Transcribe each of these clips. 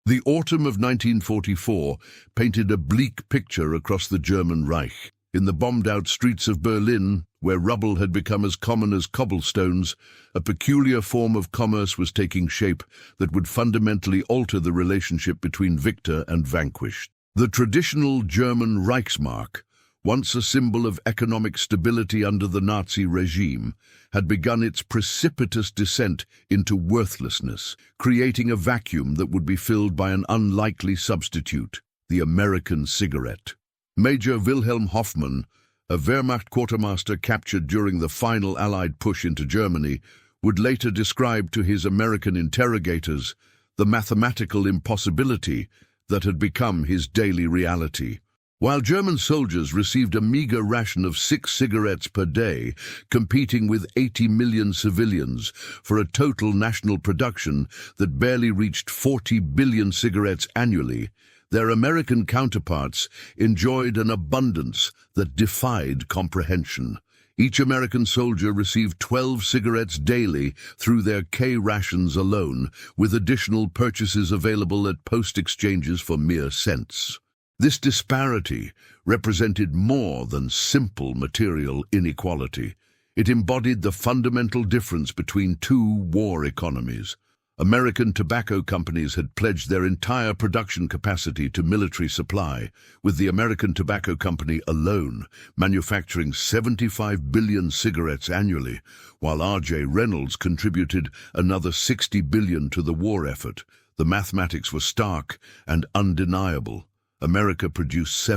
The autumn of 1944 painted a bleak picture across the German Reich. In the bombed-out streets of Berlin, where rubble had become as common as cobblestones, a peculiar form of commerce was taking shape that would fundamentally alter the relationship between victor and vanquished. The traditional German Reichsmark, once a symbol of economic stability under the Nazi regime, had begun its precipitous descent into worthlessness, creating a vacuum that would be filled by an unlikely substitute, the American cigarette. Major Wilhelm Hoffmann, a Wehrmacht quartermaster captured during the final Allied push into Germany, would later describe to his American interrogators the mathematical impossibility that had become his daily reality. While German soldiers received a meager ration of 6 cigarettes per day, competing with 80 million civilians for a total national production that barely reached 40 billion cigarettes annually, their American counterparts enjoyed an abundance that defied comprehension. Each American soldier received 12 cigarettes daily through their K rations alone, with additional purchases available at post exchanges for mere cents. This disparity represented more than simple material inequality. It embodied the fundamental difference between two war economies. American tobacco companies had pledged their entire production capacity to military supply, with the American Tobacco Company alone manufacturing 75 billion cigarettes annually, while R.J. Reynolds contributed another 60 billion to the war effort. The mathematics were stark and undeniable. America produced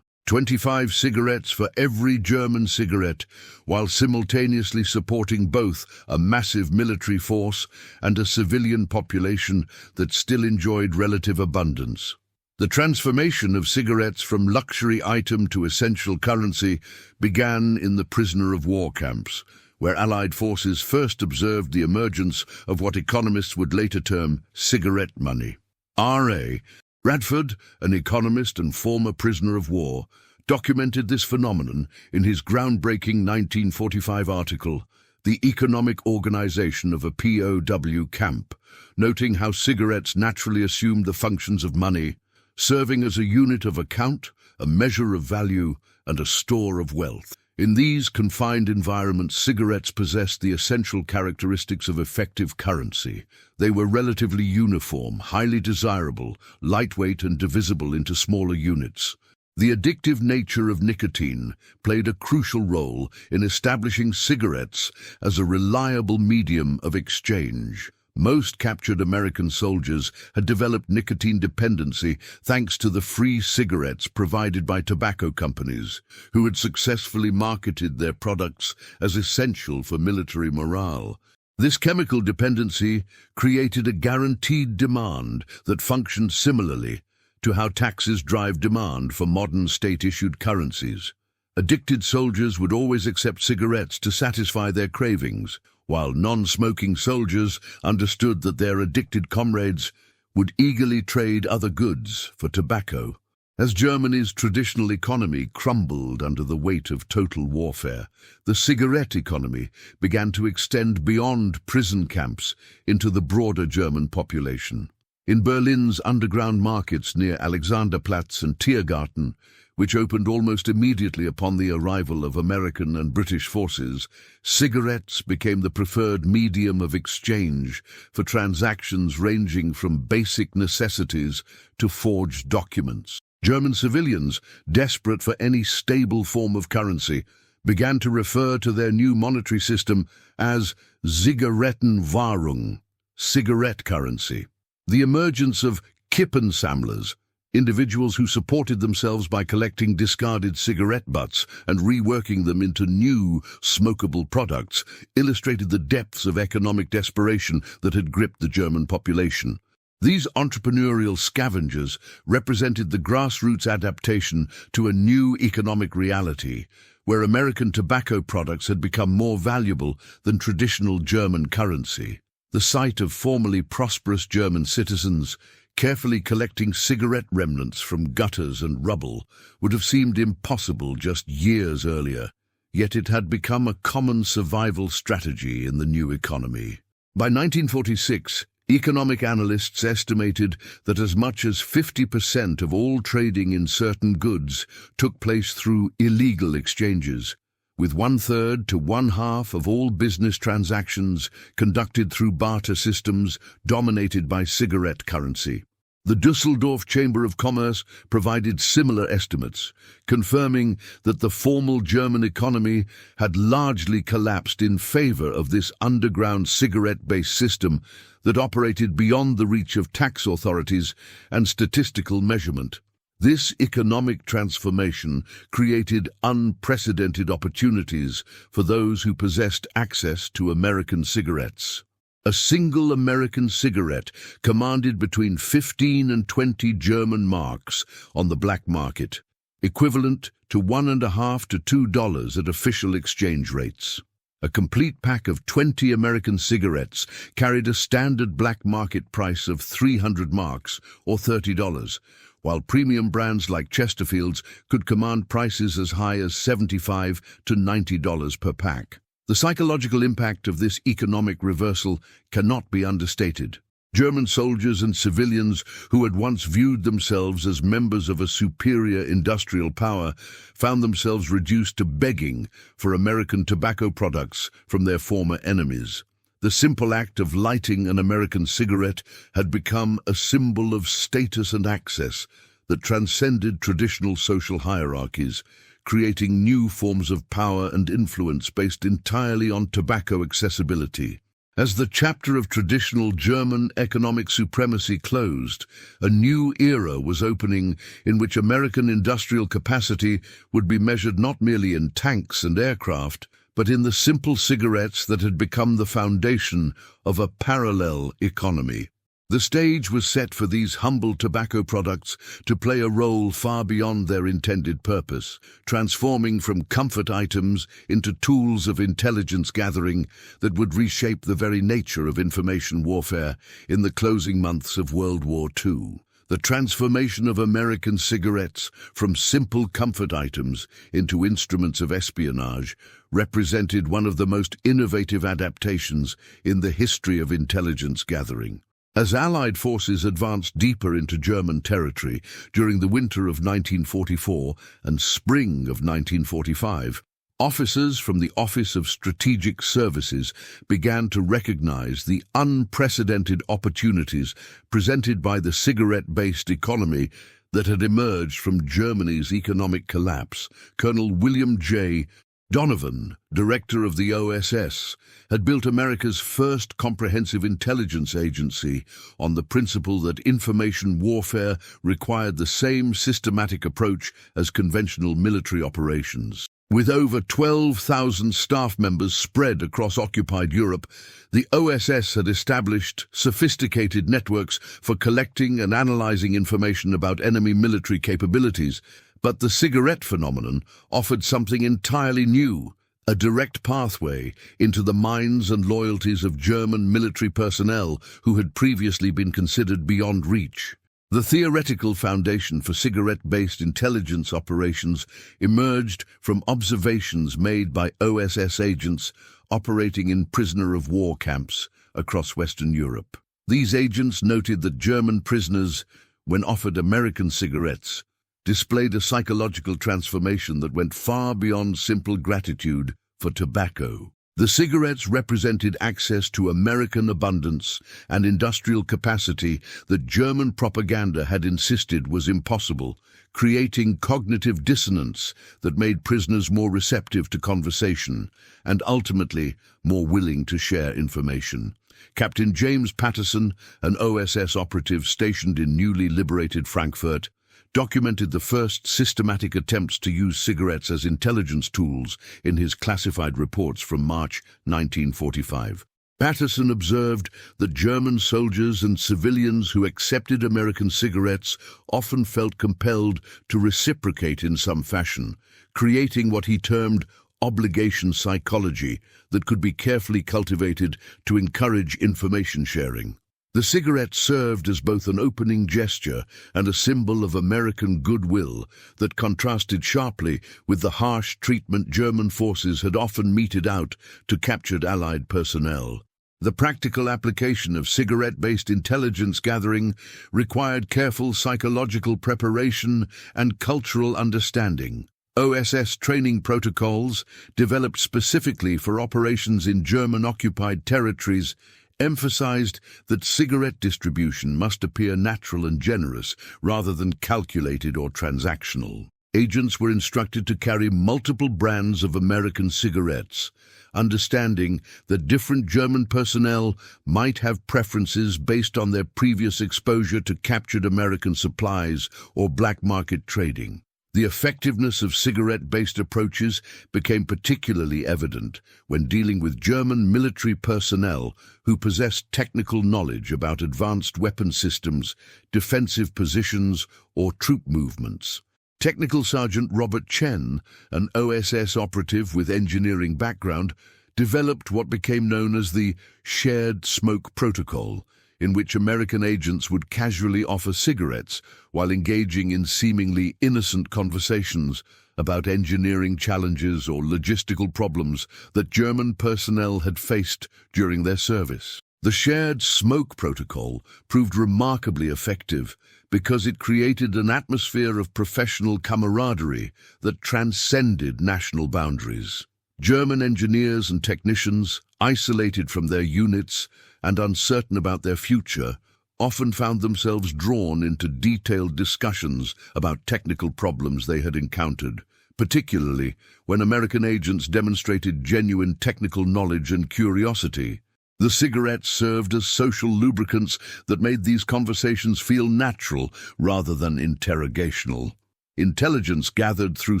25 cigarettes for every German cigarette, while simultaneously supporting both a massive military force and a civilian population that still enjoyed relative abundance. The transformation of cigarettes from luxury item to essential currency began in the prisoner of war camps, where Allied forces first observed the emergence of what economists would later term cigarette money. R.A. Radford, an economist and former prisoner of war, documented this phenomenon in his groundbreaking 1945 article, The Economic Organization of a POW Camp, noting how cigarettes naturally assumed the functions of money, serving as a unit of account, a measure of value, and a store of wealth. In these confined environments, cigarettes possessed the essential characteristics of effective currency. They were relatively uniform, highly desirable, lightweight and divisible into smaller units. The addictive nature of nicotine played a crucial role in establishing cigarettes as a reliable medium of exchange. Most captured American soldiers had developed nicotine dependency thanks to the free cigarettes provided by tobacco companies, who had successfully marketed their products as essential for military morale. This chemical dependency created a guaranteed demand that functioned similarly to how taxes drive demand for modern state-issued currencies. Addicted soldiers would always accept cigarettes to satisfy their cravings, while non-smoking soldiers understood that their addicted comrades would eagerly trade other goods for tobacco. As Germany's traditional economy crumbled under the weight of total warfare, the cigarette economy began to extend beyond prison camps into the broader German population. In Berlin's underground markets near Alexanderplatz and Tiergarten, which opened almost immediately upon the arrival of American and British forces, cigarettes became the preferred medium of exchange for transactions ranging from basic necessities to forged documents. German civilians, desperate for any stable form of currency, began to refer to their new monetary system as Zigarettenwährung, cigarette currency. The emergence of Kippensammlers, individuals who supported themselves by collecting discarded cigarette butts and reworking them into new, smokable products, illustrated the depths of economic desperation that had gripped the German population. These entrepreneurial scavengers represented the grassroots adaptation to a new economic reality, where American tobacco products had become more valuable than traditional German currency. The sight of formerly prosperous German citizens carefully collecting cigarette remnants from gutters and rubble would have seemed impossible just years earlier, yet it had become a common survival strategy in the new economy. By 1946, Economic analysts estimated that as much as 50% of all trading in certain goods took place through illegal exchanges, with 1/3 to 1/2 of all business transactions conducted through barter systems dominated by cigarette currency. The Düsseldorf Chamber of Commerce provided similar estimates, confirming that the formal German economy had largely collapsed in favor of this underground cigarette-based system that operated beyond the reach of tax authorities and statistical measurement. This economic transformation created unprecedented opportunities for those who possessed access to American cigarettes. A single American cigarette commanded between 15 and 20 German marks on the black market, equivalent to $1.50 to $2 at official exchange rates. A complete pack of 20 American cigarettes carried a standard black market price of 300 marks or $30, while premium brands like Chesterfield's could command prices as high as $75 to $90 per pack. The psychological impact of this economic reversal cannot be understated. German soldiers and civilians who had once viewed themselves as members of a superior industrial power found themselves reduced to begging for American tobacco products from their former enemies. The simple act of lighting an American cigarette had become a symbol of status and access that transcended traditional social hierarchies, creating new forms of power and influence based entirely on tobacco accessibility. As the chapter of traditional German economic supremacy closed, a new era was opening in which American industrial capacity would be measured not merely in tanks and aircraft, but in the simple cigarettes that had become the foundation of a parallel economy. The stage was set for these humble tobacco products to play a role far beyond their intended purpose, transforming from comfort items into tools of intelligence gathering that would reshape the very nature of information warfare in the closing months of World War II. The transformation of American cigarettes from simple comfort items into instruments of espionage represented one of the most innovative adaptations in the history of intelligence gathering. As Allied forces advanced deeper into German territory during the winter of 1944 and spring of 1945, officers from the Office of Strategic Services began to recognize the unprecedented opportunities presented by the cigarette-based economy that had emerged from Germany's economic collapse. Colonel William J. Donovan, director of the OSS, had built America's first comprehensive intelligence agency on the principle that information warfare required the same systematic approach as conventional military operations. With over 12,000 staff members spread across occupied Europe, the OSS had established sophisticated networks for collecting and analyzing information about enemy military capabilities. But the cigarette phenomenon offered something entirely new, a direct pathway into the minds and loyalties of German military personnel who had previously been considered beyond reach. The theoretical foundation for cigarette-based intelligence operations emerged from observations made by OSS agents operating in prisoner-of-war camps across Western Europe. These agents noted that German prisoners, when offered American cigarettes, displayed a psychological transformation that went far beyond simple gratitude for tobacco. The cigarettes represented access to American abundance and industrial capacity that German propaganda had insisted was impossible, creating cognitive dissonance that made prisoners more receptive to conversation and ultimately more willing to share information. Captain James Patterson, an OSS operative stationed in newly liberated Frankfurt, documented the first systematic attempts to use cigarettes as intelligence tools in his classified reports from March 1945. Patterson observed that German soldiers and civilians who accepted American cigarettes often felt compelled to reciprocate in some fashion, creating what he termed obligation psychology that could be carefully cultivated to encourage information sharing. The cigarette served as both an opening gesture and a symbol of American goodwill that contrasted sharply with the harsh treatment German forces had often meted out to captured Allied personnel. The practical application of cigarette-based intelligence gathering required careful psychological preparation and cultural understanding. OSS training protocols, developed specifically for operations in German-occupied territories, emphasized that cigarette distribution must appear natural and generous rather than calculated or transactional. Agents were instructed to carry multiple brands of American cigarettes, understanding that different German personnel might have preferences based on their previous exposure to captured American supplies or black market trading. The effectiveness of cigarette-based approaches became particularly evident when dealing with German military personnel who possessed technical knowledge about advanced weapon systems, defensive positions, or troop movements. Technical Sergeant Robert Chen, an OSS operative with engineering background, developed what became known as the Shared Smoke Protocol, in which American agents would casually offer cigarettes while engaging in seemingly innocent conversations about engineering challenges or logistical problems that German personnel had faced during their service. The Shared Smoke Protocol proved remarkably effective because it created an atmosphere of professional camaraderie that transcended national boundaries. German engineers and technicians, isolated from their units and uncertain about their future, often found themselves drawn into detailed discussions about technical problems they had encountered, particularly when American agents demonstrated genuine technical knowledge and curiosity. The cigarettes served as social lubricants that made these conversations feel natural rather than interrogational. Intelligence gathered through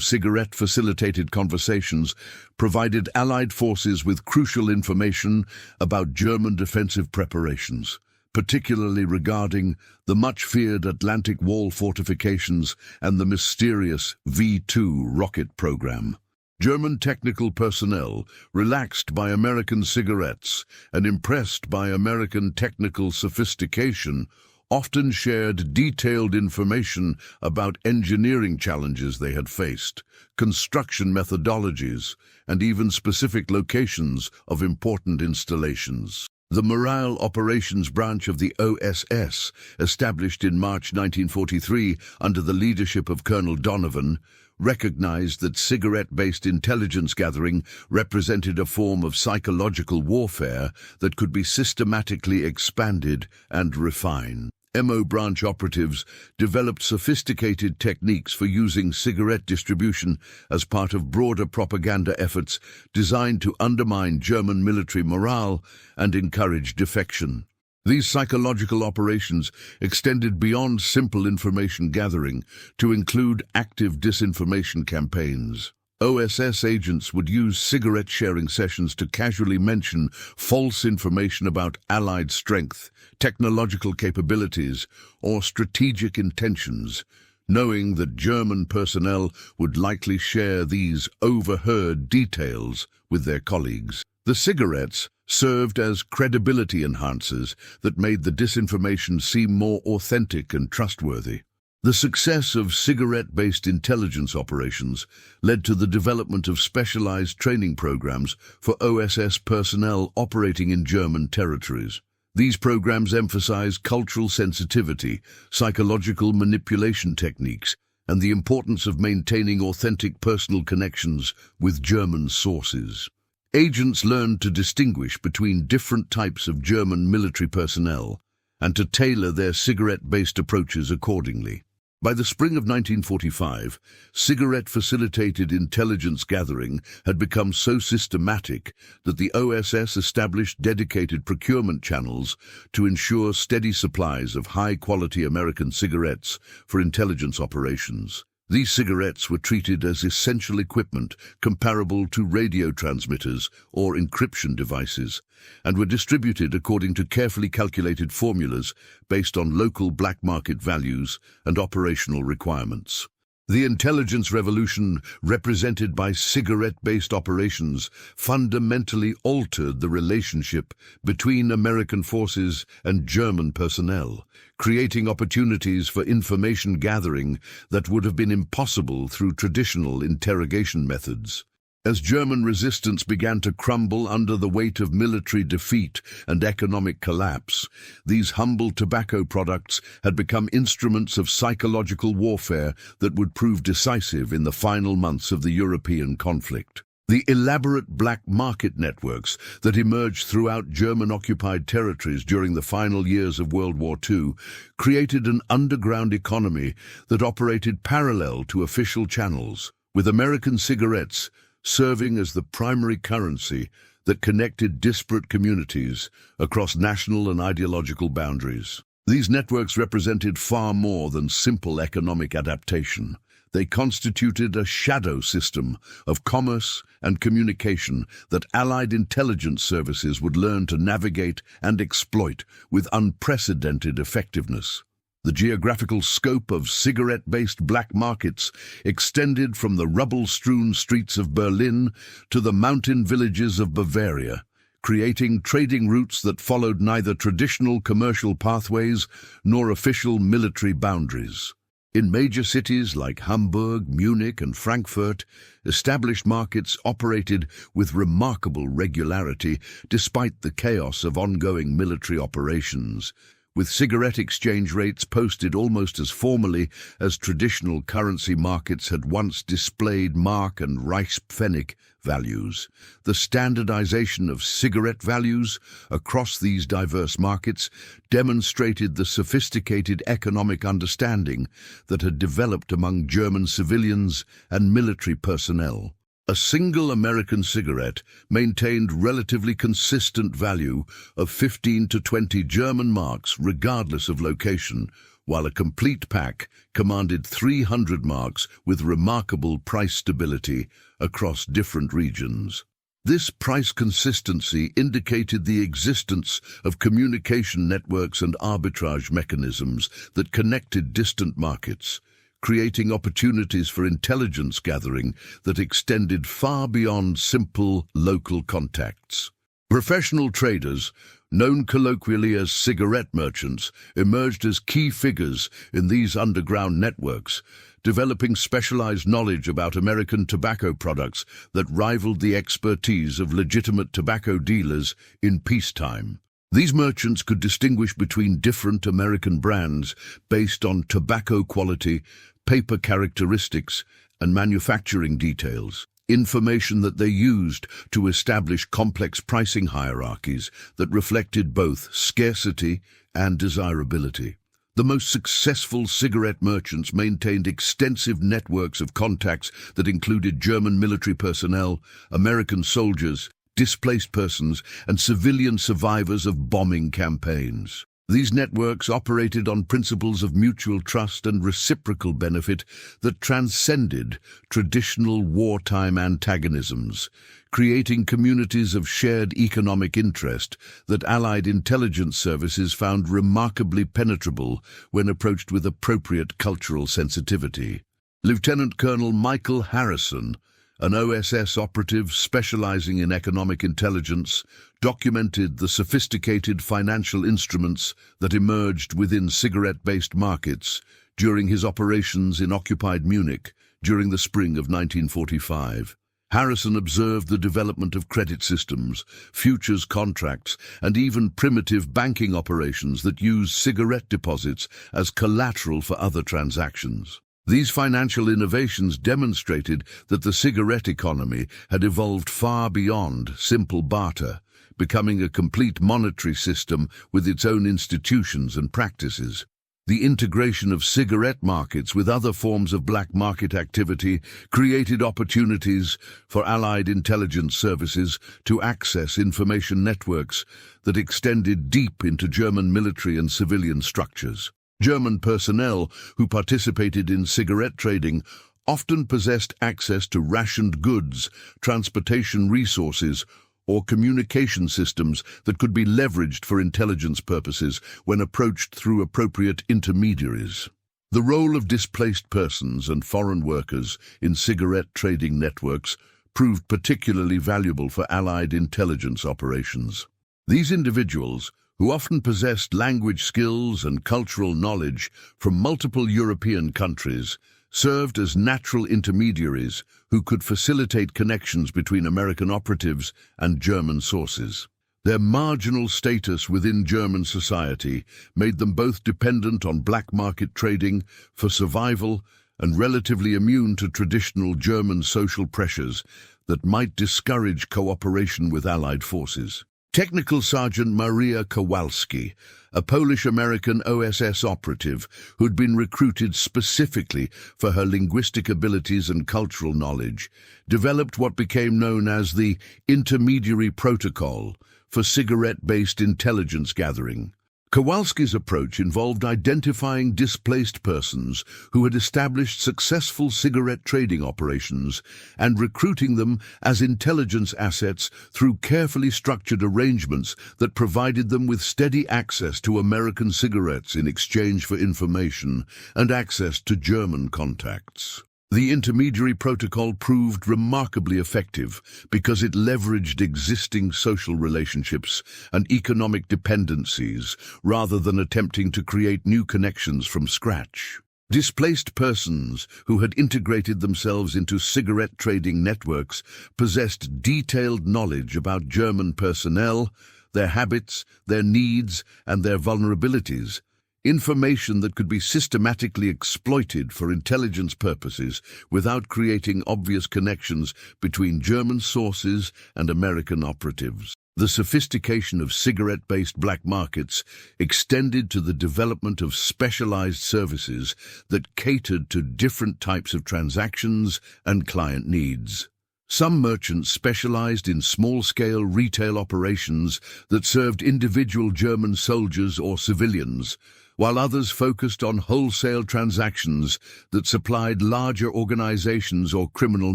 cigarette-facilitated conversations provided Allied forces with crucial information about German defensive preparations, particularly regarding the much-feared Atlantic Wall fortifications and the mysterious V-2 rocket program. German technical personnel, relaxed by American cigarettes and impressed by American technical sophistication, often shared detailed information about engineering challenges they had faced, construction methodologies, and even specific locations of important installations. The Morale Operations Branch of the OSS, established in March 1943 under the leadership of Colonel Donovan, recognized that cigarette-based intelligence gathering represented a form of psychological warfare that could be systematically expanded and refined. MO branch operatives developed sophisticated techniques for using cigarette distribution as part of broader propaganda efforts designed to undermine German military morale and encourage defection. These psychological operations extended beyond simple information gathering to include active disinformation campaigns. OSS agents would use cigarette sharing sessions to casually mention false information about Allied strength, technological capabilities, or strategic intentions, knowing that German personnel would likely share these overheard details with their colleagues. The cigarettes served as credibility enhancers that made the disinformation seem more authentic and trustworthy. The success of cigarette-based intelligence operations led to the development of specialized training programs for OSS personnel operating in German territories. These programs emphasize cultural sensitivity, psychological manipulation techniques, and the importance of maintaining authentic personal connections with German sources. Agents learned to distinguish between different types of German military personnel and to tailor their cigarette-based approaches accordingly. By the spring of 1945, cigarette-facilitated intelligence gathering had become so systematic that the OSS established dedicated procurement channels to ensure steady supplies of high-quality American cigarettes for intelligence operations. These cigarettes were treated as essential equipment comparable to radio transmitters or encryption devices, and were distributed according to carefully calculated formulas based on local black market values and operational requirements. The intelligence revolution represented by cigarette-based operations fundamentally altered the relationship between American forces and German personnel, creating opportunities for information gathering that would have been impossible through traditional interrogation methods. As German resistance began to crumble under the weight of military defeat and economic collapse, these humble tobacco products had become instruments of psychological warfare that would prove decisive in the final months of the European conflict. The elaborate black market networks that emerged throughout German-occupied territories during the final years of World War II created an underground economy that operated parallel to official channels, with American cigarettes serving as the primary currency that connected disparate communities across national and ideological boundaries. These networks represented far more than simple economic adaptation. They constituted a shadow system of commerce and communication that Allied intelligence services would learn to navigate and exploit with unprecedented effectiveness. The geographical scope of cigarette-based black markets extended from the rubble-strewn streets of Berlin to the mountain villages of Bavaria, creating trading routes that followed neither traditional commercial pathways nor official military boundaries. In major cities like Hamburg, Munich, and Frankfurt, established markets operated with remarkable regularity despite the chaos of ongoing military operations, with cigarette exchange rates posted almost as formally as traditional currency markets had once displayed Mark and Reichspfennig values. The standardization of cigarette values across these diverse markets demonstrated the sophisticated economic understanding that had developed among German civilians and military personnel. A single American cigarette maintained relatively consistent value of 15 to 20 German marks regardless of location, while a complete pack commanded 300 marks with remarkable price stability across different regions. This price consistency indicated the existence of communication networks and arbitrage mechanisms that connected distant markets, creating opportunities for intelligence gathering that extended far beyond simple local contacts. Professional traders, known colloquially as cigarette merchants, emerged as key figures in these underground networks, developing specialized knowledge about American tobacco products that rivaled the expertise of legitimate tobacco dealers in peacetime. These merchants could distinguish between different American brands based on tobacco quality, paper characteristics, and manufacturing details, information that they used to establish complex pricing hierarchies that reflected both scarcity and desirability. The most successful cigarette merchants maintained extensive networks of contacts that included German military personnel, American soldiers, displaced persons, and civilian survivors of bombing campaigns. These networks operated on principles of mutual trust and reciprocal benefit that transcended traditional wartime antagonisms, creating communities of shared economic interest that Allied intelligence services found remarkably penetrable when approached with appropriate cultural sensitivity. Lieutenant Colonel Michael Harrison, an OSS operative specializing in economic intelligence, documented the sophisticated financial instruments that emerged within cigarette-based markets during his operations in occupied Munich during the spring of 1945. Harrison observed the development of credit systems, futures contracts, and even primitive banking operations that used cigarette deposits as collateral for other transactions. These financial innovations demonstrated that the cigarette economy had evolved far beyond simple barter, becoming a complete monetary system with its own institutions and practices. The integration of cigarette markets with other forms of black market activity created opportunities for Allied intelligence services to access information networks that extended deep into German military and civilian structures. German personnel who participated in cigarette trading often possessed access to rationed goods, transportation resources, or communication systems that could be leveraged for intelligence purposes when approached through appropriate intermediaries. The role of displaced persons and foreign workers in cigarette trading networks proved particularly valuable for Allied intelligence operations. These individuals, who often possessed language skills and cultural knowledge from multiple European countries, served as natural intermediaries who could facilitate connections between American operatives and German sources. Their marginal status within German society made them both dependent on black market trading for survival and relatively immune to traditional German social pressures that might discourage cooperation with Allied forces. Technical Sergeant Maria Kowalski, a Polish-American OSS operative who'd been recruited specifically for her linguistic abilities and cultural knowledge, developed what became known as the Intermediary Protocol for cigarette-based intelligence gathering. Kowalski's approach involved identifying displaced persons who had established successful cigarette trading operations and recruiting them as intelligence assets through carefully structured arrangements that provided them with steady access to American cigarettes in exchange for information and access to German contacts. The intermediary protocol proved remarkably effective because it leveraged existing social relationships and economic dependencies rather than attempting to create new connections from scratch. Displaced persons who had integrated themselves into cigarette trading networks possessed detailed knowledge about German personnel, their habits, their needs, and their vulnerabilities. Information that could be systematically exploited for intelligence purposes without creating obvious connections between German sources and American operatives. The sophistication of cigarette-based black markets extended to the development of specialized services that catered to different types of transactions and client needs. Some merchants specialized in small-scale retail operations that served individual German soldiers or civilians, while others focused on wholesale transactions that supplied larger organizations or criminal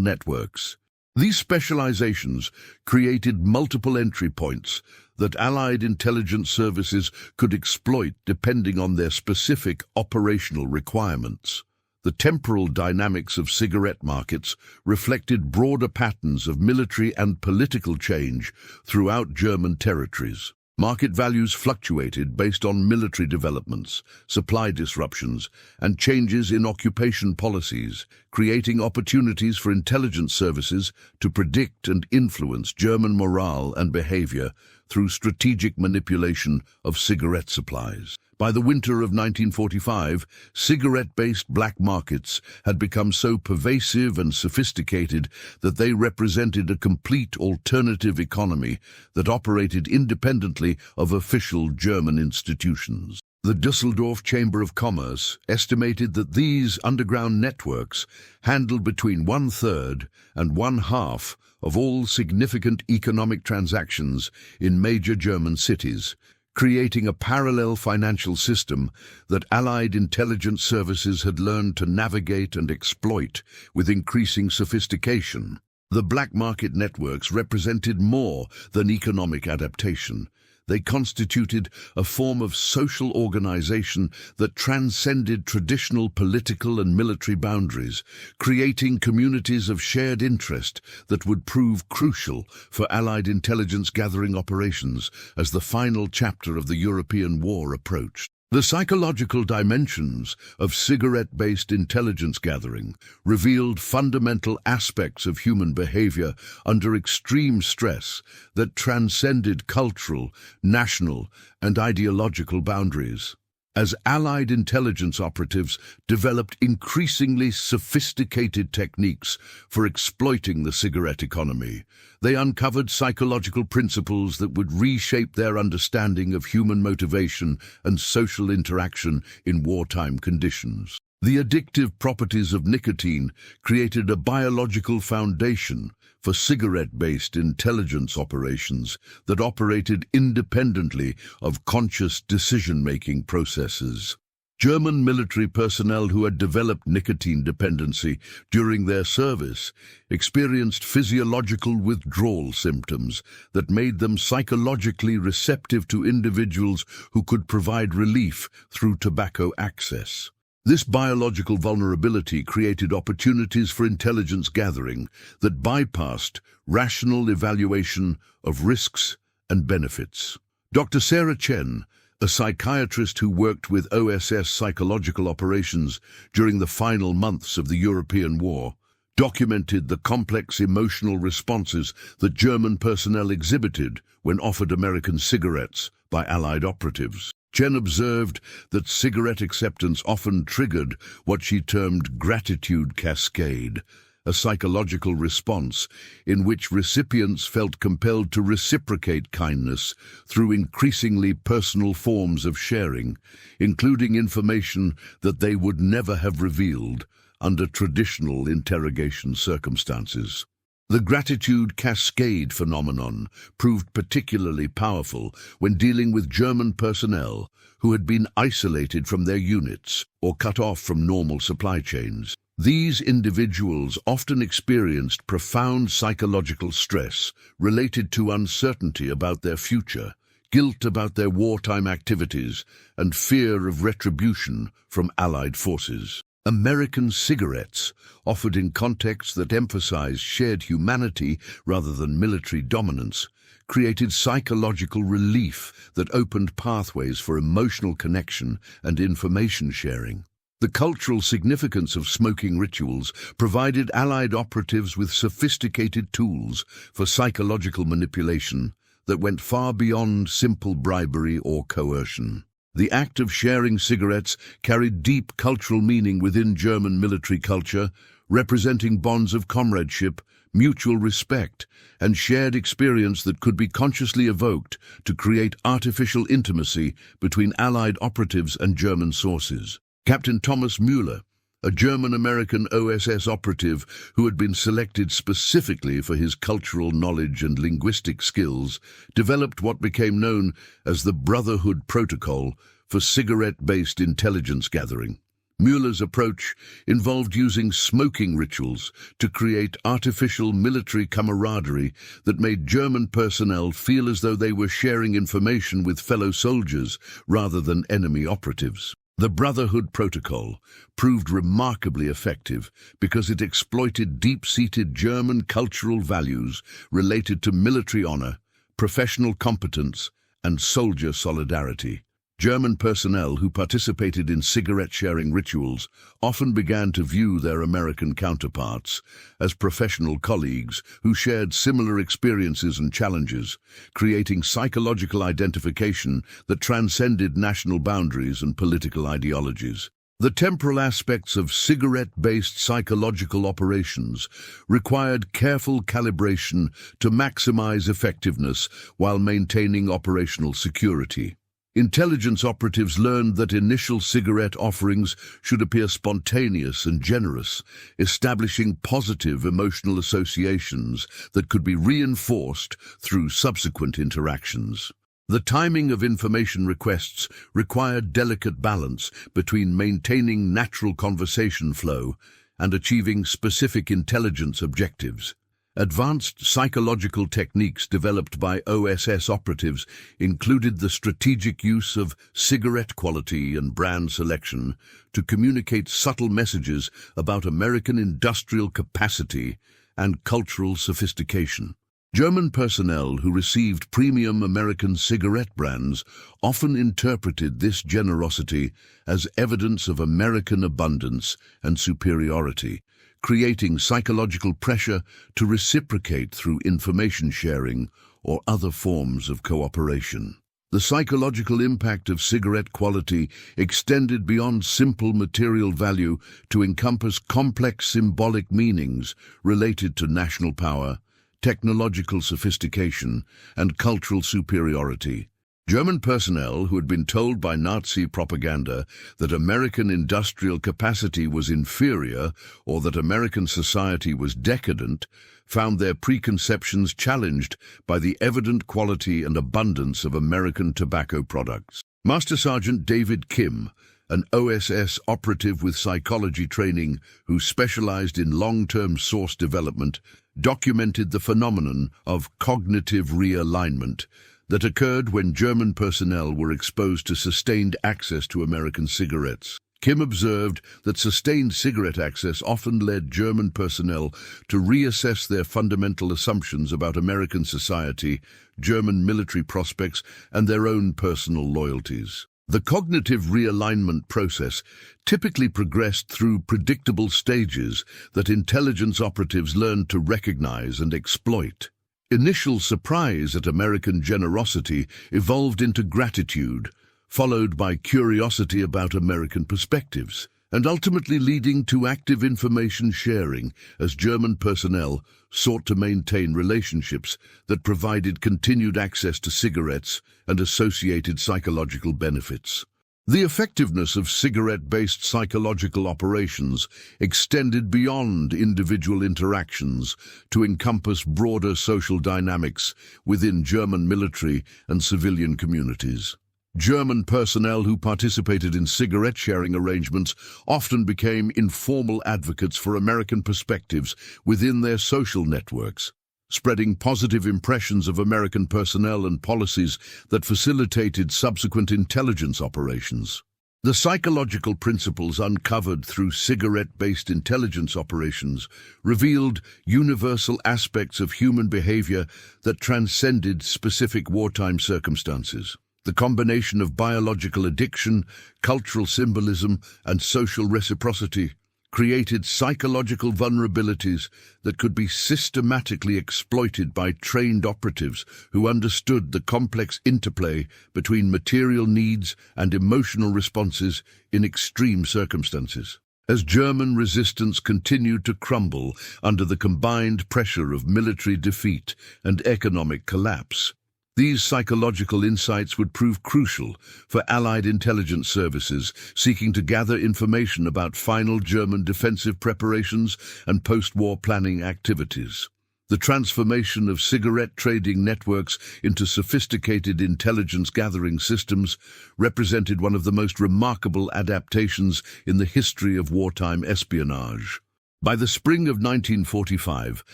networks. These specializations created multiple entry points that Allied intelligence services could exploit depending on their specific operational requirements. The temporal dynamics of cigarette markets reflected broader patterns of military and political change throughout German territories. Market values fluctuated based on military developments, supply disruptions, and changes in occupation policies, creating opportunities for intelligence services to predict and influence German morale and behavior through strategic manipulation of cigarette supplies. By the winter of 1945, cigarette-based black markets had become so pervasive and sophisticated that they represented a complete alternative economy that operated independently of official German institutions. The Düsseldorf Chamber of Commerce estimated that these underground networks handled between 1/3 and 1/2 of all significant economic transactions in major German cities, creating a parallel financial system that Allied intelligence services had learned to navigate and exploit with increasing sophistication. The black market networks represented more than economic adaptation. They constituted a form of social organization that transcended traditional political and military boundaries, creating communities of shared interest that would prove crucial for Allied intelligence gathering operations as the final chapter of the European war approached. The psychological dimensions of cigarette-based intelligence gathering revealed fundamental aspects of human behavior under extreme stress that transcended cultural, national, and ideological boundaries. As Allied intelligence operatives developed increasingly sophisticated techniques for exploiting the cigarette economy, they uncovered psychological principles that would reshape their understanding of human motivation and social interaction in wartime conditions. The addictive properties of nicotine created a biological foundation for cigarette-based intelligence operations that operated independently of conscious decision-making processes. German military personnel who had developed nicotine dependency during their service experienced physiological withdrawal symptoms that made them psychologically receptive to individuals who could provide relief through tobacco access. This biological vulnerability created opportunities for intelligence gathering that bypassed rational evaluation of risks and benefits. Dr. Sarah Chen, a psychiatrist who worked with OSS psychological operations during the final months of the European War, documented the complex emotional responses that German personnel exhibited when offered American cigarettes by Allied operatives. Chen observed that cigarette acceptance often triggered what she termed gratitude cascade, a psychological response in which recipients felt compelled to reciprocate kindness through increasingly personal forms of sharing, including information that they would never have revealed under traditional interrogation circumstances. The gratitude cascade phenomenon proved particularly powerful when dealing with German personnel who had been isolated from their units or cut off from normal supply chains. These individuals often experienced profound psychological stress related to uncertainty about their future, guilt about their wartime activities, and fear of retribution from Allied forces. American cigarettes, offered in contexts that emphasized shared humanity rather than military dominance, created psychological relief that opened pathways for emotional connection and information sharing. The cultural significance of smoking rituals provided Allied operatives with sophisticated tools for psychological manipulation that went far beyond simple bribery or coercion. The act of sharing cigarettes carried deep cultural meaning within German military culture, representing bonds of comradeship, mutual respect, and shared experience that could be consciously evoked to create artificial intimacy between Allied operatives and German sources. Captain Thomas Müller, a German-American OSS operative who had been selected specifically for his cultural knowledge and linguistic skills, developed what became known as the Brotherhood Protocol for cigarette-based intelligence gathering. Müller's approach involved using smoking rituals to create artificial military camaraderie that made German personnel feel as though they were sharing information with fellow soldiers rather than enemy operatives. The Brotherhood Protocol proved remarkably effective because it exploited deep-seated German cultural values related to military honor, professional competence, and soldier solidarity. German personnel who participated in cigarette-sharing rituals often began to view their American counterparts as professional colleagues who shared similar experiences and challenges, creating psychological identification that transcended national boundaries and political ideologies. The temporal aspects of cigarette-based psychological operations required careful calibration to maximize effectiveness while maintaining operational security. Intelligence operatives learned that initial cigarette offerings should appear spontaneous and generous, establishing positive emotional associations that could be reinforced through subsequent interactions. The timing of information requests required delicate balance between maintaining natural conversation flow and achieving specific intelligence objectives. Advanced psychological techniques developed by OSS operatives included the strategic use of cigarette quality and brand selection to communicate subtle messages about American industrial capacity and cultural sophistication. German personnel who received premium American cigarette brands often interpreted this generosity as evidence of American abundance and superiority, creating psychological pressure to reciprocate through information sharing or other forms of cooperation. The psychological impact of cigarette quality extended beyond simple material value to encompass complex symbolic meanings related to national power, technological sophistication, and cultural superiority. German personnel who had been told by Nazi propaganda that American industrial capacity was inferior or that American society was decadent found their preconceptions challenged by the evident quality and abundance of American tobacco products. Master Sergeant David Kim, an OSS operative with psychology training who specialized in long-term source development, documented the phenomenon of cognitive realignment that occurred when German personnel were exposed to sustained access to American cigarettes. Kim observed that sustained cigarette access often led German personnel to reassess their fundamental assumptions about American society, German military prospects, and their own personal loyalties. The cognitive realignment process typically progressed through predictable stages that intelligence operatives learned to recognize and exploit. Initial surprise at American generosity evolved into gratitude, followed by curiosity about American perspectives, and ultimately leading to active information sharing as German personnel sought to maintain relationships that provided continued access to cigarettes and associated psychological benefits. The effectiveness of cigarette-based psychological operations extended beyond individual interactions to encompass broader social dynamics within German military and civilian communities. German personnel who participated in cigarette-sharing arrangements often became informal advocates for American perspectives within their social networks, spreading positive impressions of American personnel and policies that facilitated subsequent intelligence operations. The psychological principles uncovered through cigarette-based intelligence operations revealed universal aspects of human behavior that transcended specific wartime circumstances. The combination of biological addiction, cultural symbolism, and social reciprocity created psychological vulnerabilities that could be systematically exploited by trained operatives who understood the complex interplay between material needs and emotional responses in extreme circumstances. As German resistance continued to crumble under the combined pressure of military defeat and economic collapse, these psychological insights would prove crucial for Allied intelligence services seeking to gather information about final German defensive preparations and post-war planning activities. The transformation of cigarette trading networks into sophisticated intelligence gathering systems represented one of the most remarkable adaptations in the history of wartime espionage. By the spring of 1945,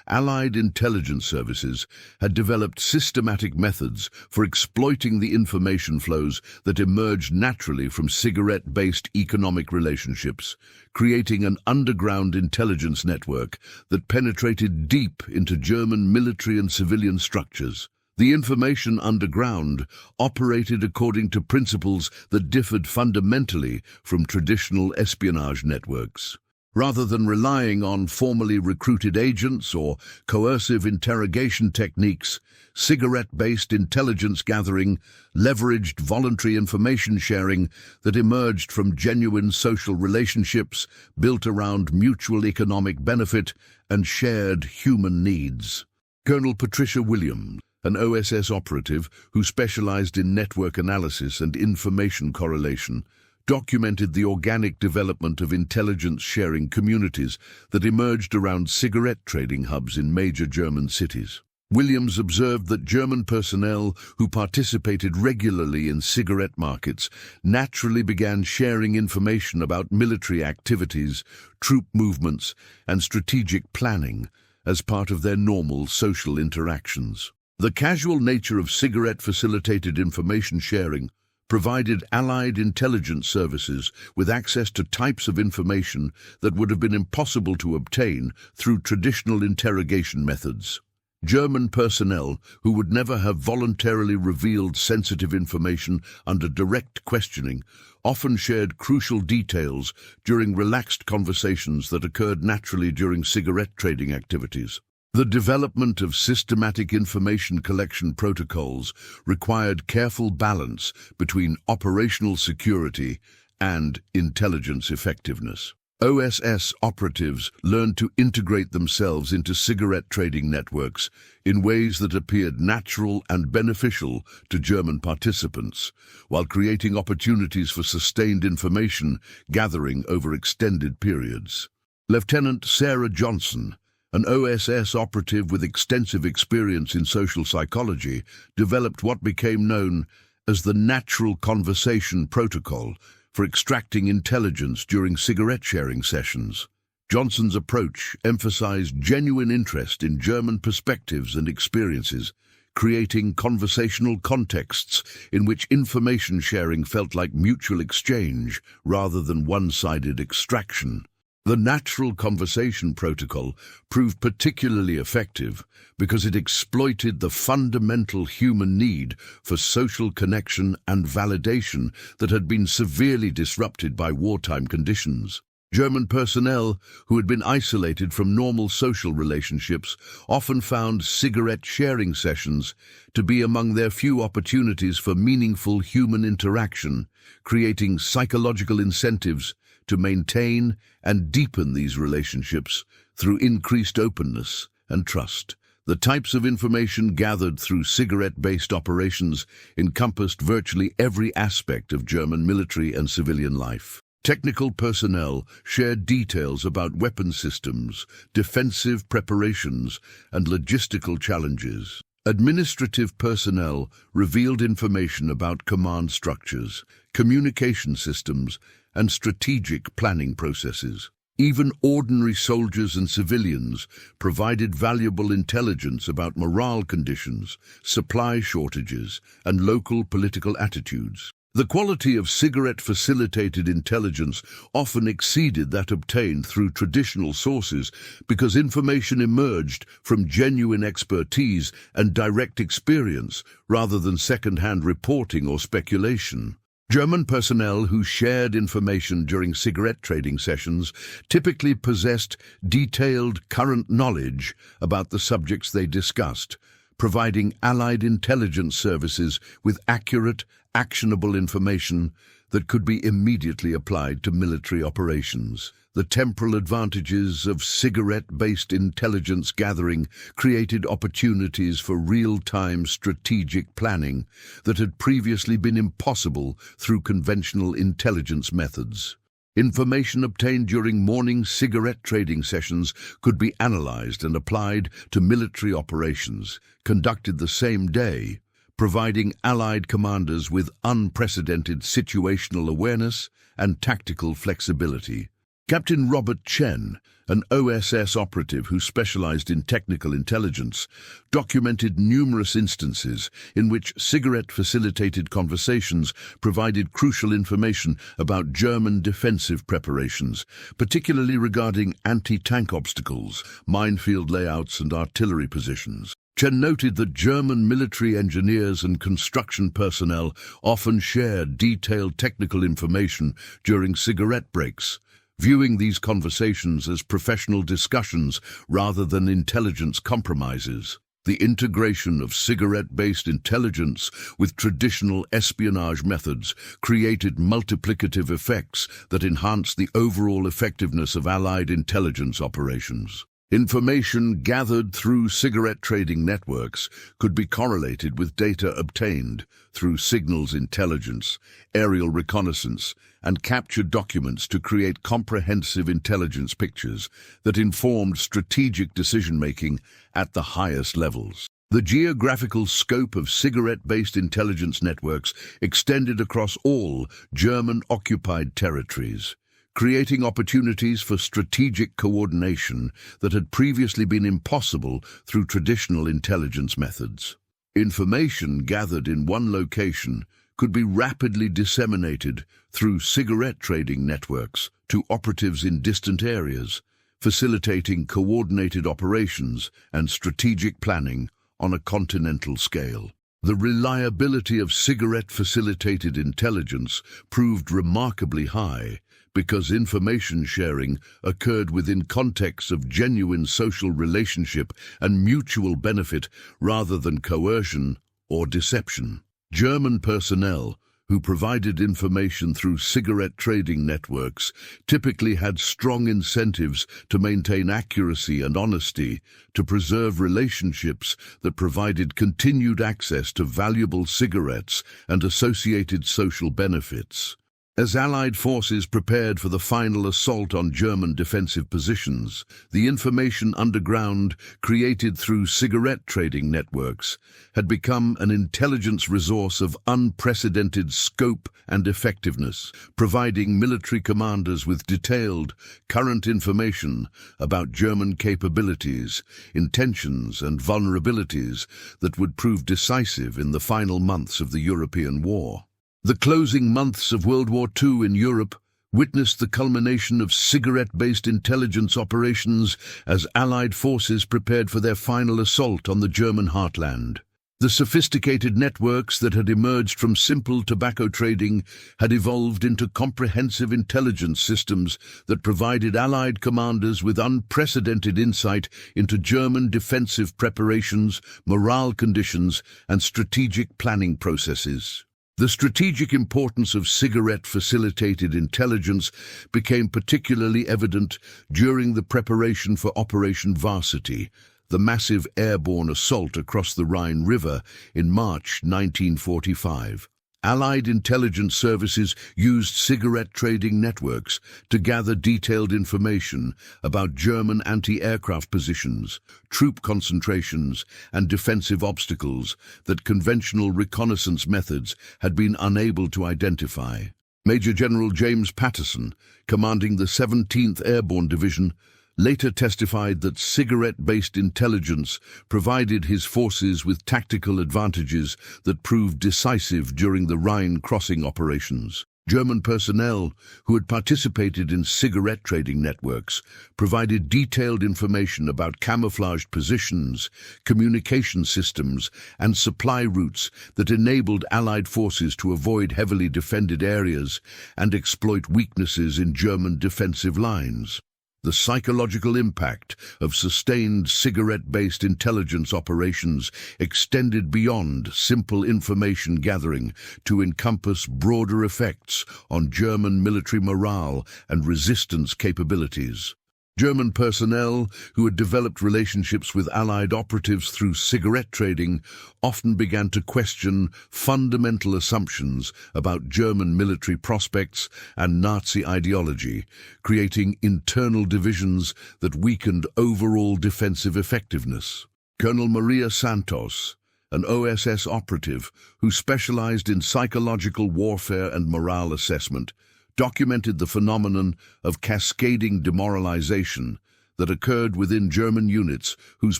Allied intelligence services had developed systematic methods for exploiting the information flows that emerged naturally from cigarette-based economic relationships, creating an underground intelligence network that penetrated deep into German military and civilian structures. The information underground operated according to principles that differed fundamentally from traditional espionage networks. Rather than relying on formally recruited agents or coercive interrogation techniques, cigarette-based intelligence gathering leveraged voluntary information sharing that emerged from genuine social relationships built around mutual economic benefit and shared human needs. Colonel Patricia Williams, an OSS operative who specialized in network analysis and information correlation, documented the organic development of intelligence-sharing communities that emerged around cigarette trading hubs in major German cities. Williams observed that German personnel who participated regularly in cigarette markets naturally began sharing information about military activities, troop movements, and strategic planning as part of their normal social interactions. The casual nature of cigarette-facilitated information sharing provided Allied intelligence services with access to types of information that would have been impossible to obtain through traditional interrogation methods. German personnel who would never have voluntarily revealed sensitive information under direct questioning often shared crucial details during relaxed conversations that occurred naturally during cigarette trading activities. The development of systematic information collection protocols required careful balance between operational security and intelligence effectiveness. OSS operatives learned to integrate themselves into cigarette trading networks in ways that appeared natural and beneficial to German participants, while creating opportunities for sustained information gathering over extended periods. Lieutenant Sarah Johnson, an OSS operative with extensive experience in social psychology, developed what became known as the Natural Conversation Protocol for extracting intelligence during cigarette-sharing sessions. Johnson's approach emphasized genuine interest in German perspectives and experiences, creating conversational contexts in which information sharing felt like mutual exchange rather than one-sided extraction. The natural conversation protocol proved particularly effective because it exploited the fundamental human need for social connection and validation that had been severely disrupted by wartime conditions. German personnel who had been isolated from normal social relationships often found cigarette sharing sessions to be among their few opportunities for meaningful human interaction, creating psychological incentives to maintain and deepen these relationships through increased openness and trust. The types of information gathered through cigarette-based operations encompassed virtually every aspect of German military and civilian life. Technical personnel shared details about weapon systems, defensive preparations, and logistical challenges. Administrative personnel revealed information about command structures, communication systems, and strategic planning processes. Even ordinary soldiers and civilians provided valuable intelligence about morale conditions, supply shortages, and local political attitudes. The quality of cigarette-facilitated intelligence often exceeded that obtained through traditional sources because information emerged from genuine expertise and direct experience rather than second-hand reporting or speculation. German personnel who shared information during cigarette trading sessions typically possessed detailed current knowledge about the subjects they discussed, providing Allied intelligence services with accurate, actionable information that could be immediately applied to military operations. The temporal advantages of cigarette-based intelligence gathering created opportunities for real-time strategic planning that had previously been impossible through conventional intelligence methods. Information obtained during morning cigarette trading sessions could be analyzed and applied to military operations conducted the same day, providing Allied commanders with unprecedented situational awareness and tactical flexibility. Captain Robert Chen, an OSS operative who specialized in technical intelligence, documented numerous instances in which cigarette-facilitated conversations provided crucial information about German defensive preparations, particularly regarding anti-tank obstacles, minefield layouts, and artillery positions. Chen noted that German military engineers and construction personnel often shared detailed technical information during cigarette breaks, viewing these conversations as professional discussions rather than intelligence compromises. The integration of cigarette-based intelligence with traditional espionage methods created multiplicative effects that enhanced the overall effectiveness of Allied intelligence operations. Information gathered through cigarette trading networks could be correlated with data obtained through signals intelligence, aerial reconnaissance, and captured documents to create comprehensive intelligence pictures that informed strategic decision-making at the highest levels. The geographical scope of cigarette-based intelligence networks extended across all German-occupied territories, creating opportunities for strategic coordination that had previously been impossible through traditional intelligence methods. Information gathered in one location could be rapidly disseminated through cigarette trading networks to operatives in distant areas, facilitating coordinated operations and strategic planning on a continental scale. The reliability of cigarette-facilitated intelligence proved remarkably high because information sharing occurred within contexts of genuine social relationship and mutual benefit rather than coercion or deception. German personnel who provided information through cigarette trading networks typically had strong incentives to maintain accuracy and honesty, to preserve relationships that provided continued access to valuable cigarettes and associated social benefits. As Allied forces prepared for the final assault on German defensive positions, the information underground, created through cigarette trading networks, had become an intelligence resource of unprecedented scope and effectiveness, providing military commanders with detailed, current information about German capabilities, intentions, and vulnerabilities that would prove decisive in the final months of the European war. The closing months of World War II in Europe witnessed the culmination of cigarette-based intelligence operations as Allied forces prepared for their final assault on the German heartland. The sophisticated networks that had emerged from simple tobacco trading had evolved into comprehensive intelligence systems that provided Allied commanders with unprecedented insight into German defensive preparations, morale conditions, and strategic planning processes. The strategic importance of cigarette-facilitated intelligence became particularly evident during the preparation for Operation Varsity, the massive airborne assault across the Rhine River in March 1945. Allied intelligence services used cigarette trading networks to gather detailed information about German anti-aircraft positions, troop concentrations, and defensive obstacles that conventional reconnaissance methods had been unable to identify. Major General James Patterson, commanding the 17th Airborne Division, later testified that cigarette-based intelligence provided his forces with tactical advantages that proved decisive during the Rhine crossing operations. German personnel who had participated in cigarette trading networks provided detailed information about camouflaged positions, communication systems, and supply routes that enabled Allied forces to avoid heavily defended areas and exploit weaknesses in German defensive lines. The psychological impact of sustained cigarette-based intelligence operations extended beyond simple information gathering to encompass broader effects on German military morale and resistance capabilities. German personnel who had developed relationships with Allied operatives through cigarette trading often began to question fundamental assumptions about German military prospects and Nazi ideology, creating internal divisions that weakened overall defensive effectiveness. Colonel Maria Santos, an OSS operative who specialized in psychological warfare and morale assessment, documented the phenomenon of cascading demoralization that occurred within German units whose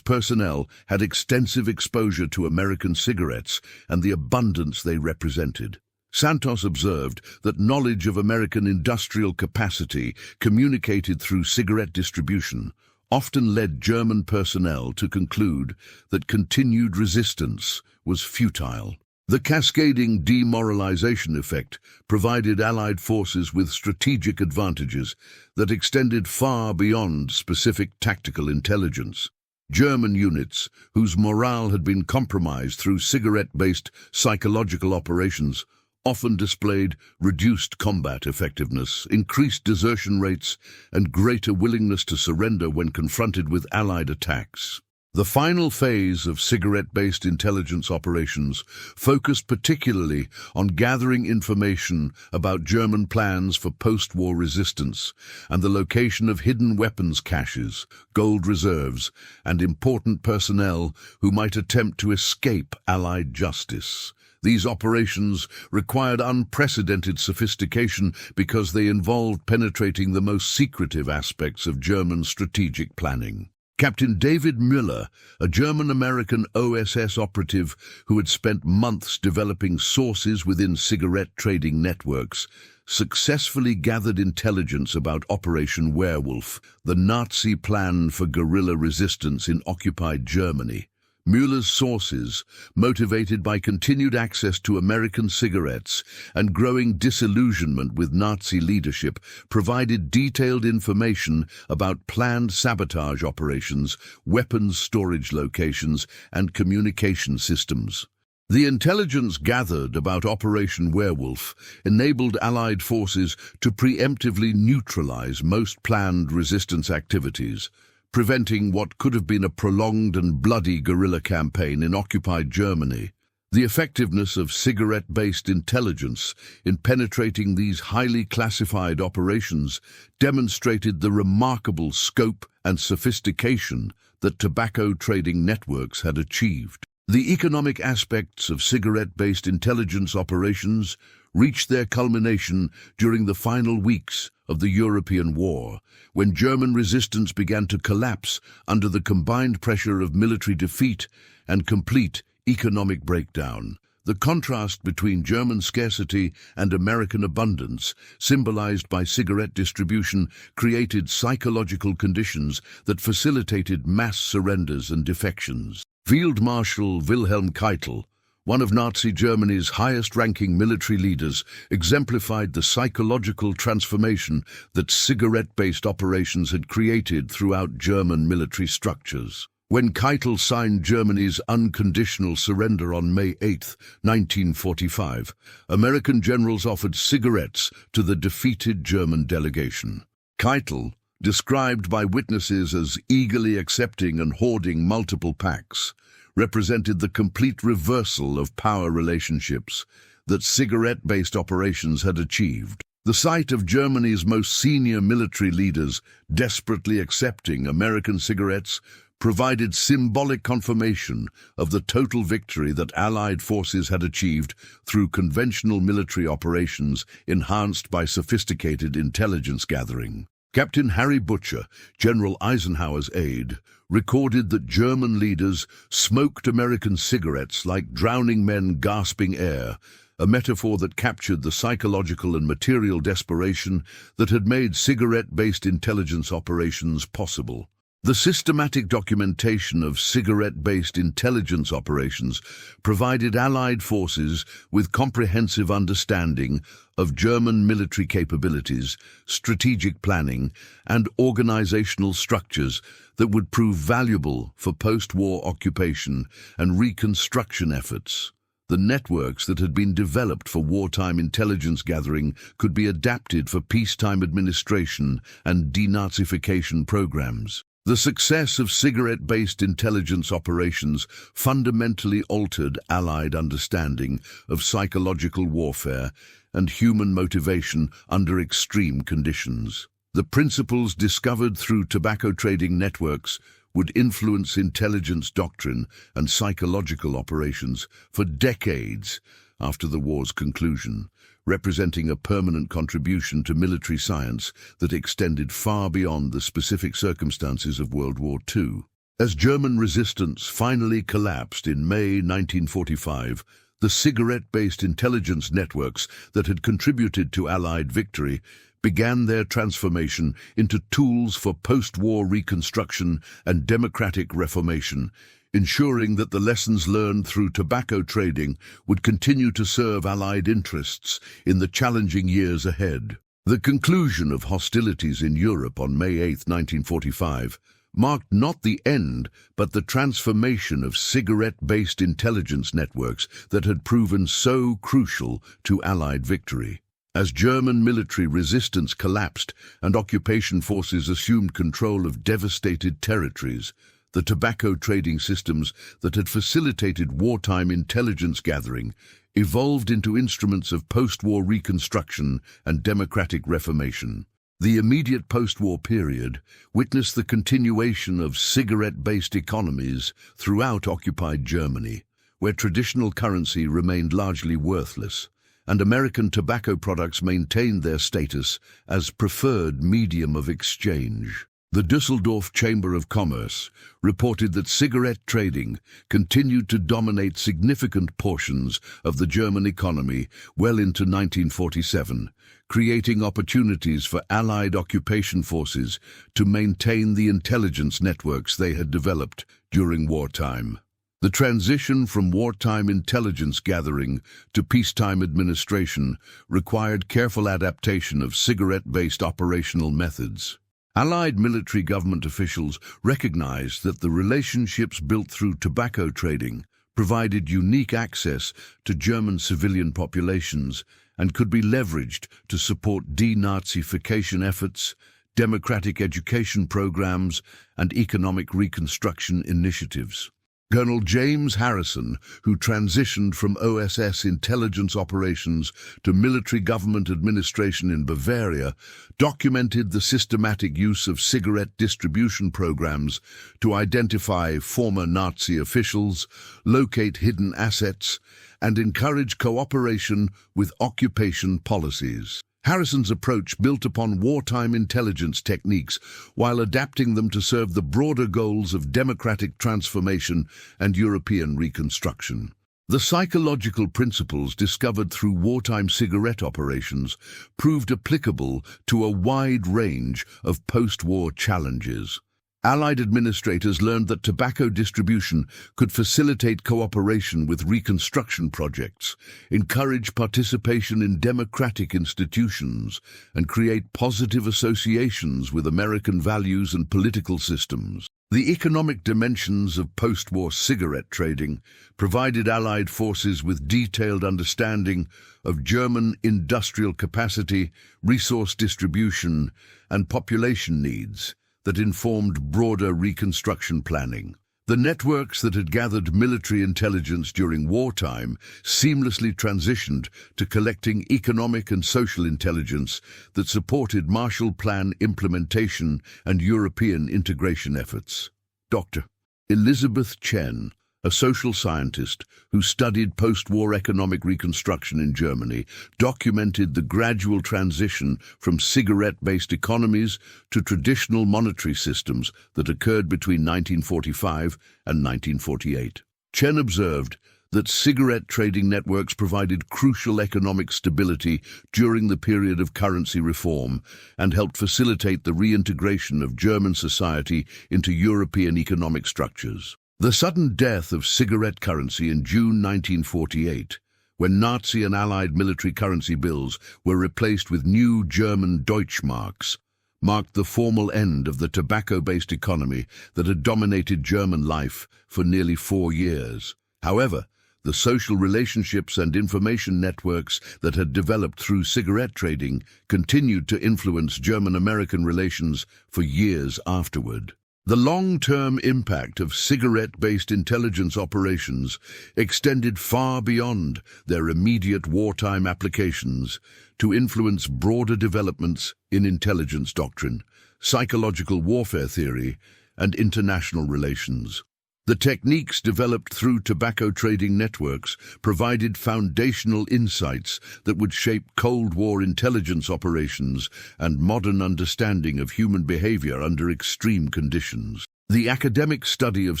personnel had extensive exposure to American cigarettes and the abundance they represented. Santos observed that knowledge of American industrial capacity communicated through cigarette distribution often led German personnel to conclude that continued resistance was futile. The cascading demoralization effect provided Allied forces with strategic advantages that extended far beyond specific tactical intelligence. German units, whose morale had been compromised through cigarette-based psychological operations, often displayed reduced combat effectiveness, increased desertion rates, and greater willingness to surrender when confronted with Allied attacks. The final phase of cigarette-based intelligence operations focused particularly on gathering information about German plans for post-war resistance and the location of hidden weapons caches, gold reserves, and important personnel who might attempt to escape Allied justice. These operations required unprecedented sophistication because they involved penetrating the most secretive aspects of German strategic planning. Captain David Müller, a German-American OSS operative who had spent months developing sources within cigarette trading networks, successfully gathered intelligence about Operation Werewolf, the Nazi plan for guerrilla resistance in occupied Germany. Müller's sources, motivated by continued access to American cigarettes and growing disillusionment with Nazi leadership, provided detailed information about planned sabotage operations, weapons storage locations, and communication systems. The intelligence gathered about Operation Werewolf enabled Allied forces to preemptively neutralize most planned resistance activities, preventing what could have been a prolonged and bloody guerrilla campaign in occupied Germany. The effectiveness of cigarette-based intelligence in penetrating these highly classified operations demonstrated the remarkable scope and sophistication that tobacco trading networks had achieved. The economic aspects of cigarette-based intelligence operations reached their culmination during the final weeks of the European War, when German resistance began to collapse under the combined pressure of military defeat and complete economic breakdown. The contrast between German scarcity and American abundance, symbolized by cigarette distribution, created psychological conditions that facilitated mass surrenders and defections. Field Marshal Wilhelm Keitel, one of Nazi Germany's highest-ranking military leaders, exemplified the psychological transformation that cigarette-based operations had created throughout German military structures. When Keitel signed Germany's unconditional surrender on May 8, 1945, American generals offered cigarettes to the defeated German delegation. Keitel, described by witnesses as eagerly accepting and hoarding multiple packs, represented the complete reversal of power relationships that cigarette-based operations had achieved. The sight of Germany's most senior military leaders desperately accepting American cigarettes provided symbolic confirmation of the total victory that Allied forces had achieved through conventional military operations enhanced by sophisticated intelligence gathering. Captain Harry Butcher, General Eisenhower's aide, recorded that German leaders smoked American cigarettes like drowning men gasping air, a metaphor that captured the psychological and material desperation that had made cigarette-based intelligence operations possible. The systematic documentation of cigarette-based intelligence operations provided Allied forces with comprehensive understanding of German military capabilities, strategic planning, and organizational structures that would prove valuable for post-war occupation and reconstruction efforts. The networks that had been developed for wartime intelligence gathering could be adapted for peacetime administration and denazification programs. The success of cigarette-based intelligence operations fundamentally altered Allied understanding of psychological warfare and human motivation under extreme conditions. The principles discovered through tobacco trading networks would influence intelligence doctrine and psychological operations for decades after the war's conclusion, representing a permanent contribution to military science that extended far beyond the specific circumstances of World War II. As German resistance finally collapsed in May 1945, the cigarette-based intelligence networks that had contributed to Allied victory began their transformation into tools for post-war reconstruction and democratic reformation, ensuring that the lessons learned through tobacco trading would continue to serve Allied interests in the challenging years ahead. The conclusion of hostilities in Europe on May 8, 1945, marked not the end but the transformation of cigarette-based intelligence networks that had proven so crucial to Allied victory. As German military resistance collapsed and occupation forces assumed control of devastated territories, the tobacco trading systems that had facilitated wartime intelligence gathering evolved into instruments of post-war reconstruction and democratic reformation. The immediate post-war period witnessed the continuation of cigarette-based economies throughout occupied Germany, where traditional currency remained largely worthless, and American tobacco products maintained their status as preferred medium of exchange. The Düsseldorf Chamber of Commerce reported that cigarette trading continued to dominate significant portions of the German economy well into 1947, creating opportunities for Allied occupation forces to maintain the intelligence networks they had developed during wartime. The transition from wartime intelligence gathering to peacetime administration required careful adaptation of cigarette-based operational methods. Allied military government officials recognized that the relationships built through tobacco trading provided unique access to German civilian populations and could be leveraged to support denazification efforts, democratic education programs, and economic reconstruction initiatives. Colonel James Harrison, who transitioned from OSS intelligence operations to military government administration in Bavaria, documented the systematic use of cigarette distribution programs to identify former Nazi officials, locate hidden assets, and encourage cooperation with occupation policies. Harrison's approach built upon wartime intelligence techniques while adapting them to serve the broader goals of democratic transformation and European reconstruction. The psychological principles discovered through wartime cigarette operations proved applicable to a wide range of post-war challenges. Allied administrators learned that tobacco distribution could facilitate cooperation with reconstruction projects, encourage participation in democratic institutions, and create positive associations with American values and political systems. The economic dimensions of post-war cigarette trading provided Allied forces with detailed understanding of German industrial capacity, resource distribution, and population needs that informed broader reconstruction planning. The networks that had gathered military intelligence during wartime seamlessly transitioned to collecting economic and social intelligence that supported Marshall Plan implementation and European integration efforts. Dr. Elizabeth Chen, a social scientist who studied post-war economic reconstruction in Germany, documented the gradual transition from cigarette-based economies to traditional monetary systems that occurred between 1945 and 1948. Chen observed that cigarette trading networks provided crucial economic stability during the period of currency reform and helped facilitate the reintegration of German society into European economic structures. The sudden death of cigarette currency in June 1948, when Nazi and Allied military currency bills were replaced with new German Deutschmarks, marked the formal end of the tobacco-based economy that had dominated German life for nearly 4 years. However, the social relationships and information networks that had developed through cigarette trading continued to influence German-American relations for years afterward. The long-term impact of cigarette-based intelligence operations extended far beyond their immediate wartime applications to influence broader developments in intelligence doctrine, psychological warfare theory, and international relations. The techniques developed through tobacco trading networks provided foundational insights that would shape Cold War intelligence operations and modern understanding of human behavior under extreme conditions. The academic study of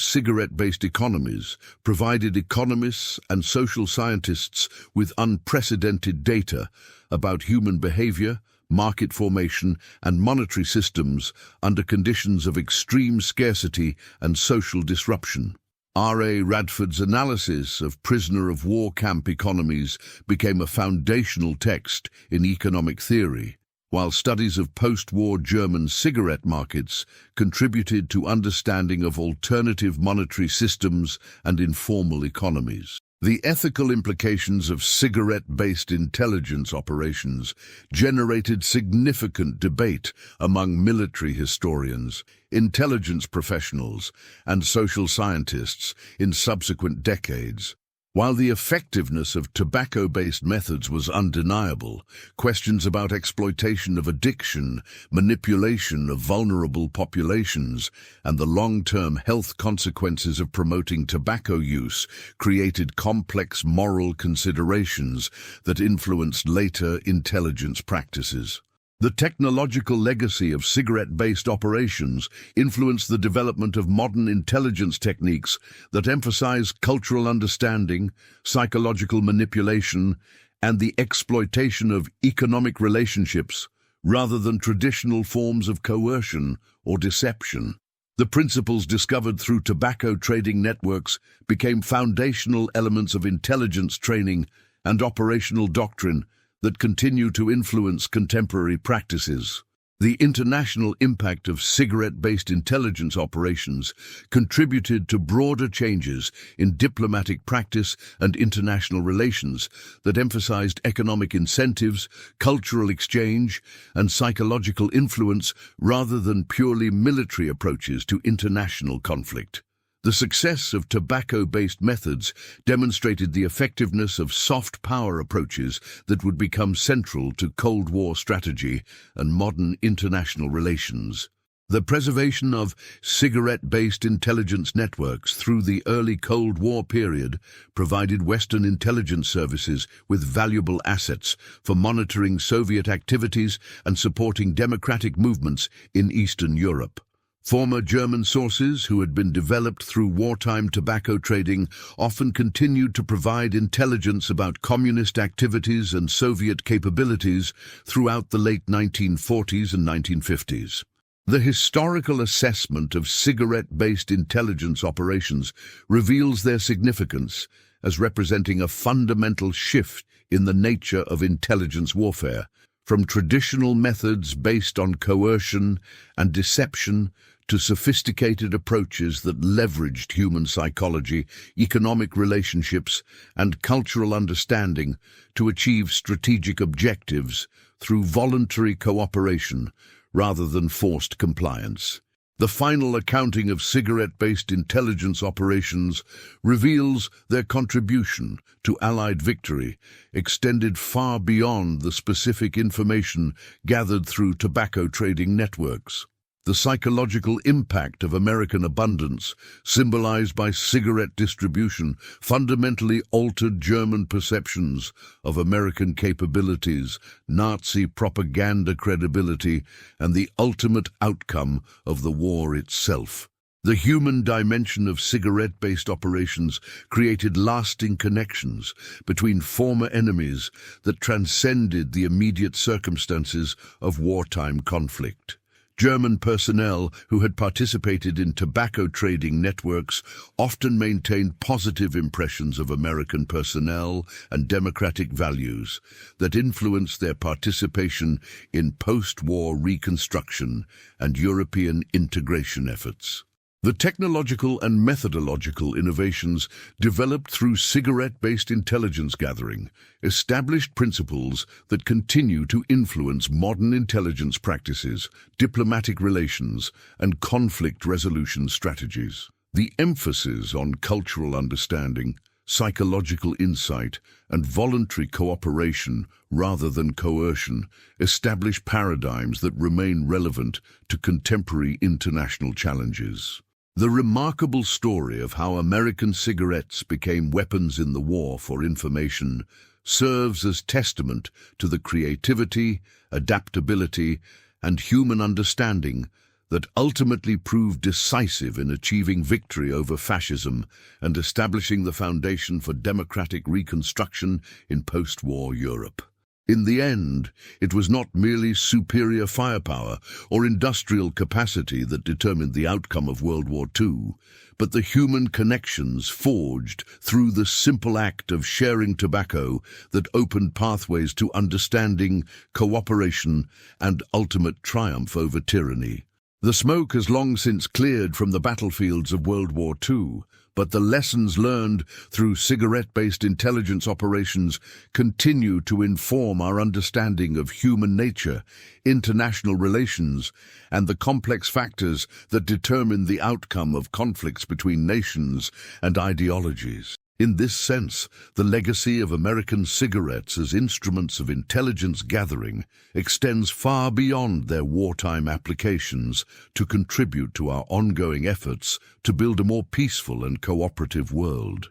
cigarette-based economies provided economists and social scientists with unprecedented data about human behavior, market formation, and monetary systems under conditions of extreme scarcity and social disruption. R.A. Radford's analysis of prisoner-of-war camp economies became a foundational text in economic theory, while studies of post-war German cigarette markets contributed to understanding of alternative monetary systems and informal economies. The ethical implications of cigarette-based intelligence operations generated significant debate among military historians, intelligence professionals, and social scientists in subsequent decades. While the effectiveness of tobacco-based methods was undeniable, questions about exploitation of addiction, manipulation of vulnerable populations, and the long-term health consequences of promoting tobacco use created complex moral considerations that influenced later intelligence practices. The technological legacy of cigarette-based operations influenced the development of modern intelligence techniques that emphasize cultural understanding, psychological manipulation, and the exploitation of economic relationships rather than traditional forms of coercion or deception. The principles discovered through tobacco trading networks became foundational elements of intelligence training and operational doctrine that continue to influence contemporary practices. The international impact of cigarette-based intelligence operations contributed to broader changes in diplomatic practice and international relations that emphasized economic incentives, cultural exchange, and psychological influence rather than purely military approaches to international conflict. The success of tobacco-based methods demonstrated the effectiveness of soft power approaches that would become central to Cold War strategy and modern international relations. The preservation of cigarette-based intelligence networks through the early Cold War period provided Western intelligence services with valuable assets for monitoring Soviet activities and supporting democratic movements in Eastern Europe. Former German sources, who had been developed through wartime tobacco trading, often continued to provide intelligence about communist activities and Soviet capabilities throughout the late 1940s and 1950s. The historical assessment of cigarette-based intelligence operations reveals their significance as representing a fundamental shift in the nature of intelligence warfare, from traditional methods based on coercion and deception to sophisticated approaches that leveraged human psychology, economic relationships, and cultural understanding to achieve strategic objectives through voluntary cooperation rather than forced compliance. The final accounting of cigarette-based intelligence operations reveals their contribution to Allied victory extended far beyond the specific information gathered through tobacco trading networks. The psychological impact of American abundance, symbolized by cigarette distribution, fundamentally altered German perceptions of American capabilities, Nazi propaganda credibility, and the ultimate outcome of the war itself. The human dimension of cigarette-based operations created lasting connections between former enemies that transcended the immediate circumstances of wartime conflict. German personnel who had participated in tobacco trading networks often maintained positive impressions of American personnel and democratic values that influenced their participation in post-war reconstruction and European integration efforts. The technological and methodological innovations developed through cigarette-based intelligence gathering established principles that continue to influence modern intelligence practices, diplomatic relations, and conflict resolution strategies. The emphasis on cultural understanding, psychological insight, and voluntary cooperation rather than coercion establish paradigms that remain relevant to contemporary international challenges. The remarkable story of how American cigarettes became weapons in the war for information serves as testament to the creativity, adaptability, and human understanding that ultimately proved decisive in achieving victory over fascism and establishing the foundation for democratic reconstruction in post-war Europe. In the end, it was not merely superior firepower or industrial capacity that determined the outcome of World War II, but the human connections forged through the simple act of sharing tobacco that opened pathways to understanding, cooperation, and ultimate triumph over tyranny. The smoke has long since cleared from the battlefields of World War II, but the lessons learned through cigarette-based intelligence operations continue to inform our understanding of human nature, international relations, and the complex factors that determine the outcome of conflicts between nations and ideologies. In this sense, the legacy of American cigarettes as instruments of intelligence gathering extends far beyond their wartime applications to contribute to our ongoing efforts to build a more peaceful and cooperative world.